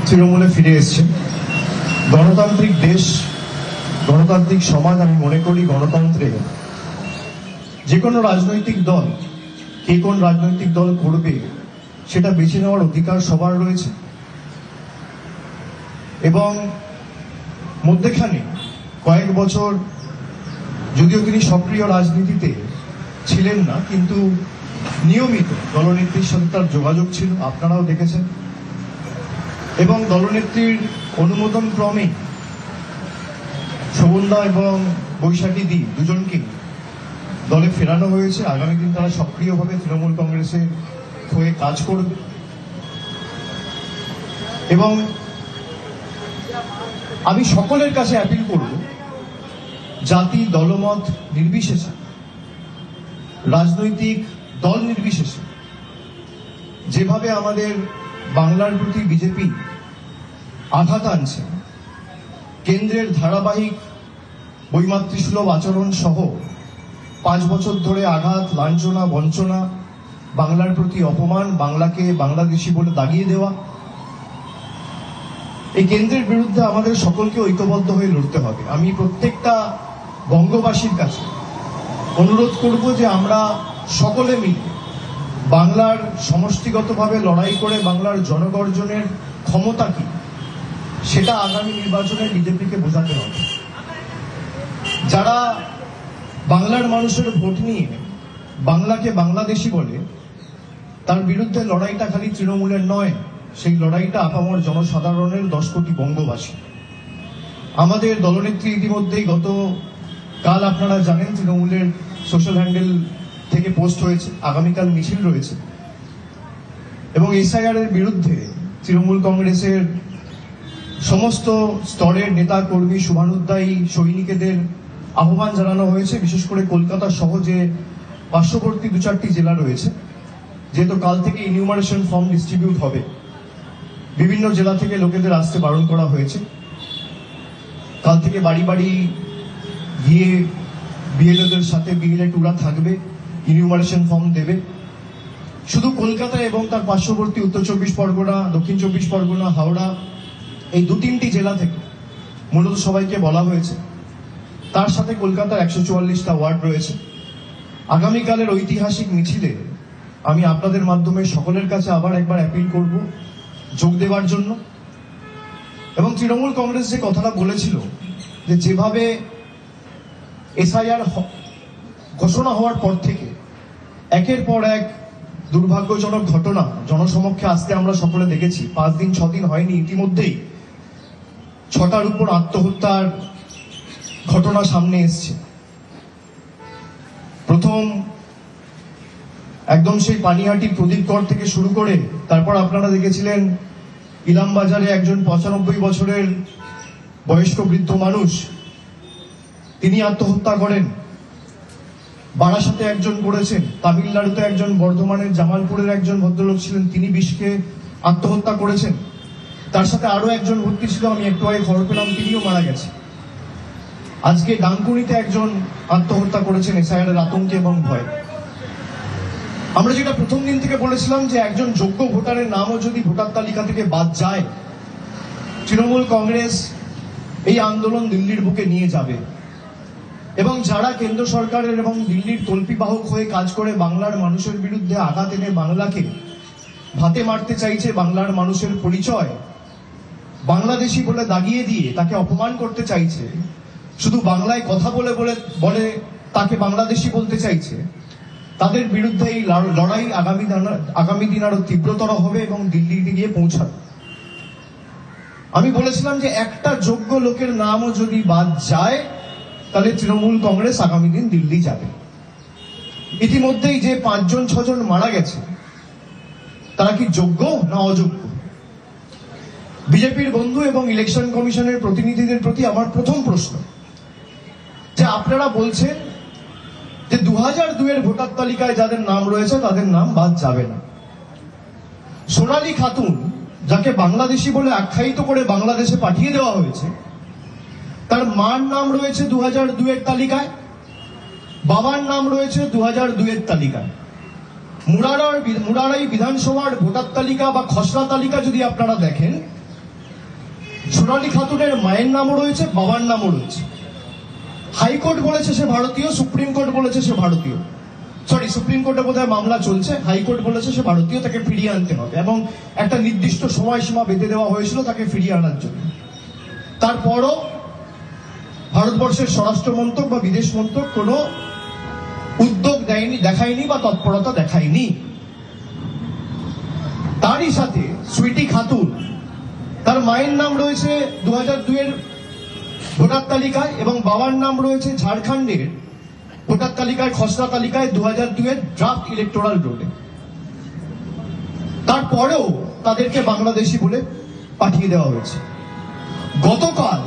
তৃণমূলে ফিরে এসছেন। গণতান্ত্রিক দেশ, গণতান্ত্রিক সমাজ, আমি মনে করি গণতন্ত্রে যে কোনো রাজনৈতিক দল কে কোন রাজনৈতিক দল করবে সেটা বেছে নেওয়ার অধিকার সবার রয়েছে। এবং মধ্যেখানে কয়েক বছর যদিও তিনি সক্রিয় রাজনীতিতে ছিলেন না, কিন্তু নিয়মিত দলনেত্রীর সাথে তার যোগাযোগ ছিল, আপনারাও দেখেছেন। এবং দলনেত্রীর অনুমোদন ক্রমে শোভনদা এবং বৈশাখী দি দুজনকে দলে ফেরানো হয়েছে। আগামী দিন তারা সক্রিয়ভাবে তৃণমূল কংগ্রেসের হয়ে কাজ করবে। এবং আমি সকলের কাছে অ্যাপিল করব, জাতি দলমত নির্বিশেষে, রাজনৈতিক দল নির্বিশেষে যেভাবে আমাদের বাংলার প্রতি বিজেপি আঘাত আনছে, কেন্দ্রের ধারাবাহিক বৈমাতৃসুলভ আচরণ সহ 5 বছর ধরে আঘাত, লাঞ্ছনা, বঞ্চনা, বাংলার প্রতি অপমান, বাংলাকে বাংলাদেশি বলে দাগিয়ে দেওয়া, এই কেন্দ্রের বিরুদ্ধে আমাদের সকলকে ঐক্যবদ্ধ হয়ে লড়তে হবে। আমি প্রত্যেকটা বঙ্গবাসীর কাছে অনুরোধ করব যে আমরা সকলে মিলে বাংলার সমষ্টিগতভাবে লড়াই করে বাংলার জনগর্জনের ক্ষমতা কি সেটা আগামী নির্বাচনে বিজেপিকে বোঝাতে হবে। যারা বাংলার মানুষের ভোট নিয়ে বাংলাকে বাংলাদেশি বলে, তার বিরুদ্ধে লড়াইটা খালি তৃণমূলের নয়, সেই লড়াইটা আপামর জনসাধারণের 10 কোটি বঙ্গবাসী। আমাদের দলনেত্রী ইতিমধ্যেই কাল আপনারা জানেন তৃণমূলের সোশ্যাল হ্যান্ডেল থেকে পোস্ট হয়েছে, আগামীকাল মিছিল রয়েছে। এবং এসআইআর এর বিরুদ্ধে তৃণমূল কংগ্রেসের সমস্ত স্তরের নেতা কর্মী, শুভানুধ্যায়ী সৈনিকেদের আহ্বান জানানো হয়েছে, বিশেষ করে কলকাতা সহ যে পার্শ্ববর্তী 2-4টি জেলা রয়েছে। যেহেতু কাল থেকে ইনিউমারেশন ফর্ম ডিস্ট্রিবিউট হবে, বিভিন্ন জেলা থেকে লোকেদের আসতে বারণ করা হয়েছে। কাল থেকে বাড়ি বাড়ি গিয়ে বিএলওদের সাথে বিএলএ টুরা থাকবে, ইনিউমারেশন ফর্ম দেবে। শুধু কলকাতা এবং তার পার্শ্ববর্তী উত্তর 24 পরগনা, দক্ষিণ 24 পরগনা, হাওড়া, এই 2-3টি জেলা থেকে মূলত সবাইকে বলা হয়েছে। তার সাথে কলকাতার 144টা ওয়ার্ড রয়েছে। আগামীকালের ঐতিহাসিক মিছিলে আমি আপনাদের মাধ্যমে সকলের কাছে আবার একবার অ্যাপিল করব যোগ দেওয়ার জন্য। এবং তৃণমূল কংগ্রেস যে কথাটা বলেছিল যে যেভাবে এসআইআর ঘোষণা হওয়ার পর থেকে একের পর এক দুর্ভাগ্যজনক ঘটনা জনসমক্ষে আসতে আমরা সকলে দেখেছি। 5 দিন 6 দিন হয়নি, ইতিমধ্যেই 6টার উপর আত্মহত্যার ঘটনা সামনে এসছে। প্রথম একদম সেই পানিহাটির প্রদীপ কর থেকে শুরু করে তারপর আপনারা দেখেছিলেন ইলামবাজারে একজন 95 বছরের বয়স্ক বৃদ্ধ মানুষ, তিনি আত্মহত্যা করেন। বারাসাতে একজন করেছেন, তামিলনাড়ুতে একজন, বর্ধমানের জামালপুরের একজন ভদ্রলোক ছিলেন, তিনি বিষকে আত্মহত্যা করেছেন। তার সাথে আরো একজন ভর্তি ছিল, আমি একটু আগে খবর পেলাম তিনিও মারা গেছেন। আজকে ডানকুনিতে একজন আত্মহত্যা করেছেন এসআইআর এর আতঙ্কে এবং ভয়ে। আমরা যেটা প্রথম দিন থেকে বলেছিলাম যে একজন যোগ্য ভোটারের নামও যদি ভোটার তালিকা থেকে বাদ যায়, তৃণমূল কংগ্রেস এই আন্দোলন দিল্লির বুকে নিয়ে যাবে। এবং যারা কেন্দ্র সরকারের এবং দিল্লির তল্পিবাহক হয়ে কাজ করে বাংলার মানুষের বিরুদ্ধে আঘাত এনে বাংলাকে ভাতে মারতে চাইছে, বাংলার মানুষের পরিচয় বাংলাদেশি বলে দাগিয়ে দিয়ে তাকে অপমান করতে চাইছে, শুধু বাংলায় কথা বলে বলে তাকে বাংলাদেশি বলতে চাইছে, তাদের বিরুদ্ধে এই লড়াই আগামী দিন আরো তীব্রতর হবে এবং দিল্লিতে গিয়ে পৌঁছাবে। আমি বলেছিলাম যে একটা যোগ্য লোকের নামও যদি বাদ যায় তাহলে তৃণমূল কংগ্রেস আগামী দিন দিল্লি যাবে। ইতিমধ্যেই যে 5-6 জন মারা গেছে তারা কি যোগ্য না অযোগ্য? বিজেপির বন্ধু এবং ইলেকশন কমিশনের প্রতিনিধিদের প্রতি আমার প্রথম প্রশ্ন, যে আপনারা বলছেন যে 2002 এর ভোটার তালিকায় যাদের নাম রয়েছে তাদের নাম বাদ যাবে না। সোনালী খাতুন, যাকে বাংলাদেশি বলে আখ্যায়িত করে বাংলাদেশে পাঠিয়ে দেওয়া হয়েছে, তার মার নাম রয়েছে 2002 এর তালিকায়, বাবার নাম রয়েছে 2002 এর তালিকায়। মুরারাই বিধানসভার ভোটার তালিকা বা খসড়া তালিকা যদি আপনারা দেখেন, সোনালী খাতুনের মায়ের নামও রয়েছে, বাবার নামও রয়েছে। হাইকোর্ট বলেছে সে ভারতীয়, সুপ্রিম কোর্ট বলেছে সে ভারতীয়। সুপ্রিম কোর্টে বোধহয় মামলা চলছে, হাইকোর্ট বলেছে সে ভারতীয়, তাকে ফিরিয়ে আনতে হবে এবং একটা নির্দিষ্ট সময়সীমা বেঁধে দেওয়া হয়েছিল তাকে ফিরিয়ে আনার জন্য। তারপরও ভারতবর্ষের স্বরাষ্ট্র মন্ত্রক বা বিদেশ মন্ত্রক কোনো উদ্যোগ দেখায়নি বা তৎপরতা দেখায়নি। তারই সাথে সুইটি খাতুন, তার মায়ের নাম রয়েছে 2002 এর ভোটার তালিকায় এবং বাবার নাম রয়েছে ঝাড়খণ্ডের ভোটার তালিকায়, খসড়া তালিকায় 2002 এর ড্রাফট ইলেকটোরাল রোলে। তারপরেও তাদেরকে বাংলাদেশি বলে পাঠিয়ে দেওয়া হয়েছে। গতকাল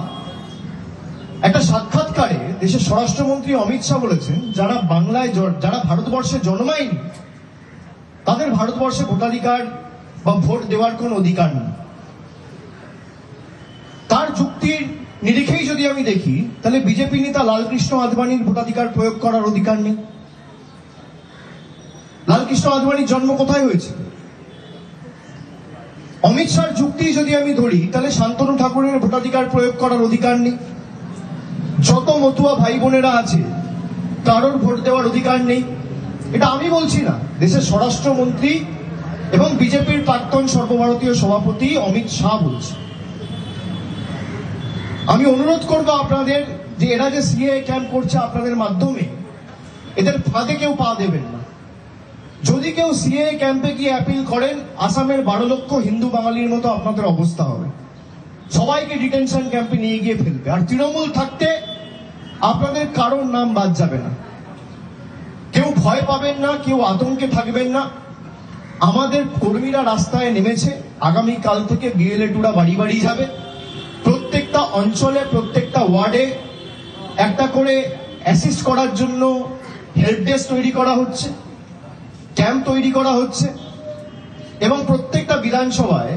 একটা সাক্ষাৎকারে দেশের স্বরাষ্ট্রমন্ত্রী অমিত শাহ বলেছেন, যারা ভারতবর্ষে জন্মায়নি তাদের ভারতবর্ষে ভোটাধিকার বা ভোট দেওয়ার কোন অধিকার নেই। তার যুক্তির নিরিখেই যদি আমি দেখি, তাহলে বিজেপি নেতা লালকৃষ্ণ আদবানির ভোটাধিকার প্রয়োগ করার অধিকার নেই। লালকৃষ্ণ আদবানির জন্ম কোথায় হয়েছে? অমিত শাহর যুক্তি যদি আমি ধরি, তাহলে শান্তনু ঠাকুরের ভোটাধিকার প্রয়োগ করার অধিকার নেই। যত মতুয়া ভাই বোনেরা আছে কারোর ভোট দেওয়ার অধিকার নেই। এটা আমি বলছি না, দেশের স্বরাষ্ট্রমন্ত্রী এবং বিজেপির প্রাক্তন সর্বভারতীয় সভাপতি অমিত শাহ বলছে। আমি অনুরোধ করবো আপনাদের যে এরা যে সিএএ ক্যাম্প করছে আপনাদের মাধ্যমে, এদের ফাঁদে কেউ পা দেবেন না। যদি কেউ সিএএ ক্যাম্পে গিয়ে অ্যাপিল করেন, আসামের 12 লক্ষ হিন্দু বাঙালির মতো আপনাদের অবস্থা হবে। সবাইকে ডিটেনশন ক্যাম্পে নিয়ে গিয়ে ফেলবে। আর তৃণমূল থাকতে আপনাদের কারোর নাম বাদ যাবে না। কেউ ভয় পাবেন না, কেউ আতঙ্কে থাকবেন না। আমাদের কর্মীরা রাস্তায় নেমেছে। আগামীকাল থেকে বিএলএ-টুরা বাড়ি বাড়ি যাবে। প্রত্যেকটা অঞ্চলে, প্রত্যেকটা ওয়ার্ডে একটা করে অ্যাসিস্ট করার জন্য হেল্প ডেস্ক তৈরি করা হচ্ছে, ক্যাম্প তৈরি করা হচ্ছে এবং প্রত্যেকটা বিধানসভায়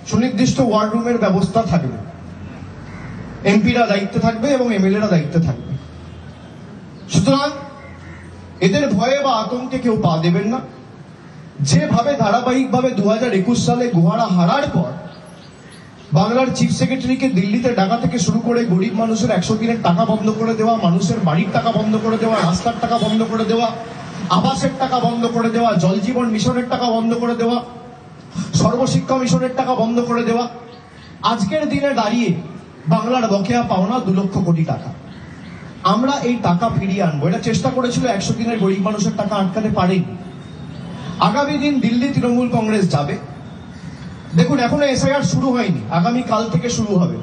সুনির্দিষ্ট ওয়ার্ড রুমের ব্যবস্থা থাকবে। এমপিরা দায়িত্বে থাকবে এবং এমএলএরা দায়িত্বে থাকবে। সুতরাং এদের ভয়ে বা আতঙ্কে কেউ পা দেবেন না। যেভাবে ধারাবাহিকভাবে 2021 সালে গোহারা হারার পর বাংলার চিফ সেক্রেটারিকে দিল্লিতে ডাকা থেকে শুরু করে গরিব মানুষের 100 দিনের টাকা বন্ধ করে দেওয়া, মানুষের বাড়ির টাকা বন্ধ করে দেওয়া, রাস্তার টাকা বন্ধ করে দেওয়া, আবাসের টাকা বন্ধ করে দেওয়া, জল জীবন মিশনের টাকা বন্ধ করে দেওয়া, সর্বশিক্ষা মিশনের টাকা বন্ধ করে দেওয়া, আজকের দিনে দাঁড়িয়ে বাংলার বকেয়া পাওনা 2 লক্ষ কোটি টাকা। আমরা এই টাকা ফিরিয়ে আনবো। এটা চেষ্টা করেছিল 100 দিনের গরিব মানুষের টাকা আটকাতে পারেনি। আগামী দিন দিল্লি তৃণমূল কংগ্রেস যাবে। দেখুন, এখনো এসআইআর শুরু হয়নি, আগামী কাল থেকে শুরু হবে।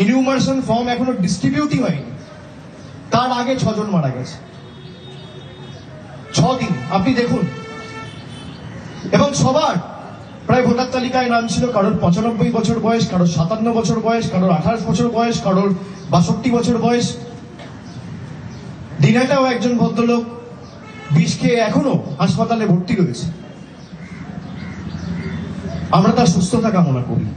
ইনিউমারেশন ফর্ম এখনো ডিস্ট্রিবিউটই হয়নি। তার আগে 6 জন মারা গেছে। 6 দিন আপনি দেখুন। এবং সবার প্রায় ভোটার তালিকায় নাম ছিল কারোর 95 বছর বয়স, কারোর 57 বছর বয়স, কারোর 28 বছর বয়স, কারোর 62 বছর বয়স। দিনাটাও একজন ভদ্রলোক বিষ খেয়ে এখনো হাসপাতালে ভর্তি রয়েছে। আমরা তার সুস্থতা কামনা করি।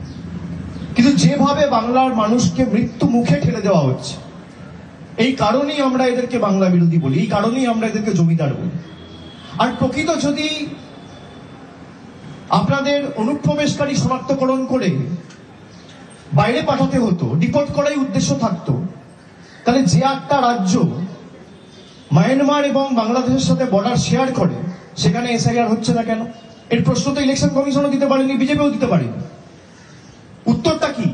কিন্তু যেভাবে বাংলার মানুষকে মৃত্যু মুখে ঠেলে দেওয়া হচ্ছে, এই কারণেই আমরা এদেরকে বাংলা বিরোধী বলি, এই কারণেই আমরা এদেরকে জমিদার বলি। আর প্রকৃত যদি আপনাদের অনুপ্রবেশকারী শনাক্তকরণ করে বাইরে পাঠাতে হতো, ডিপোর্ট করাই উদ্দেশ্য থাকতো, তাহলে যে একটা রাজ্য মায়ানমার এবং বাংলাদেশের সাথে বর্ডার শেয়ার করে সেখানে এসআইআর হচ্ছে না কেন? এর প্রশ্ন তো ইলেকশন কমিশনও দিতে পারেনি, বিজেপিও দিতে পারেনি। উত্তরটা কি?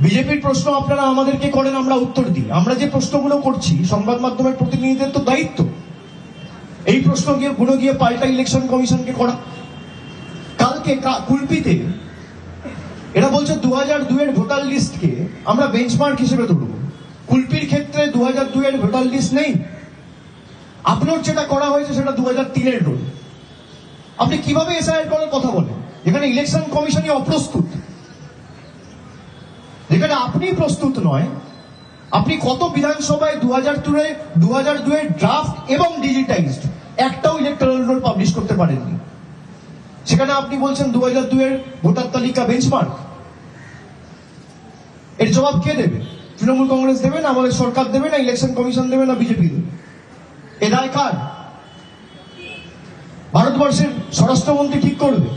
বিজেপির প্রশ্ন আপনারা আমাদেরকে করেন, আমরা উত্তর দিই। আমরা যে প্রশ্নগুলো করছি, সংবাদ মাধ্যমের প্রতিনিধিদের তো দায়িত্ব এই প্রশ্নগুলো গিয়ে পাল্টা ইলেকশন কমিশনকে করা। কালকে কুলপিতে এরা বলছে 2002 এর ভোটার লিস্টকে আমরা বেঞ্চমার্ক হিসেবে ধরব। কুলপির ক্ষেত্রে 2002 এর ভোটার লিস্ট নেই। আপলোড যেটা করা হয়েছে সেটা 2003 এর রোল। আপনি কিভাবে এসআইআর করার কথা বলেন যেখানে ইলেকশন কমিশনই অপ্রস্তুত, যেখানে আপনি প্রস্তুত নয়? আপনি কত বিধানসভায় 2002 এর ড্রাফট এবং ডিজিটাইজড একটাও ইলেকট্রাল রোল পাবলিশ করতে পারেননি। সেখানে আপনি বলছেন 2002 এর ভোটার তালিকা বেঞ্চমার্ক। এর জবাব কে দেবে? তৃণমূল কংগ্রেস দেবে না আমাদের সরকার দেবে না ইলেকশন কমিশন দেবে না বিজেপি দেবে? এ দায় কার? ভারতবর্ষের স্বরাষ্ট্রমন্ত্রী ঠিক করবে?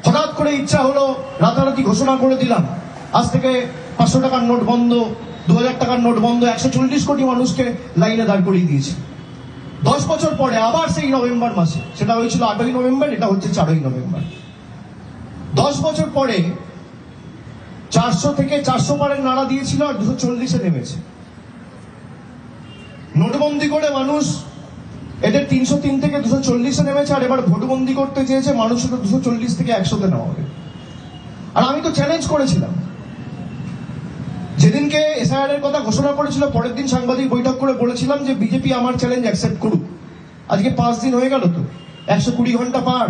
হঠাৎ করে ইচ্ছা হলো, রাতারাতি ঘোষণা করে দিলাম, আজ থেকে 500 টাকার নোট বন্ধ, 2000 টাকার নোট বন্ধ, 140 কোটি মানুষকে লাইনে দাঁড় করিয়ে দিয়েছে। 10 বছর পরে আবার সেই নভেম্বর মাসে, সেটা হয়েছিল 8ই নভেম্বর, এটা হচ্ছে 4ই নভেম্বর। 10 বছর পরে 400 থেকে 400 পারের নাড়া দিয়েছিল আর 240-এ নেমেছে। নোটবন্দি করে মানুষ, এদের 303 থেকে 240-এ নেমেছে, আর এবার ভোটবন্দি করতে চেয়েছে, মানুষ 240 থেকে 100-তে নেওয়া হবে। আর আমি তো চ্যালেঞ্জ করেছিলাম, যেদিনকে এসআইআর এর কথা ঘোষণা করেছিল, পরের দিন সাংবাদিক বৈঠক করে বলেছিলাম যে বিজেপি আমার চ্যালেঞ্জ অ্যাকসেপ্ট করুক। আজকে 5 দিন হয়ে গেল, তো 120 ঘন্টা পার।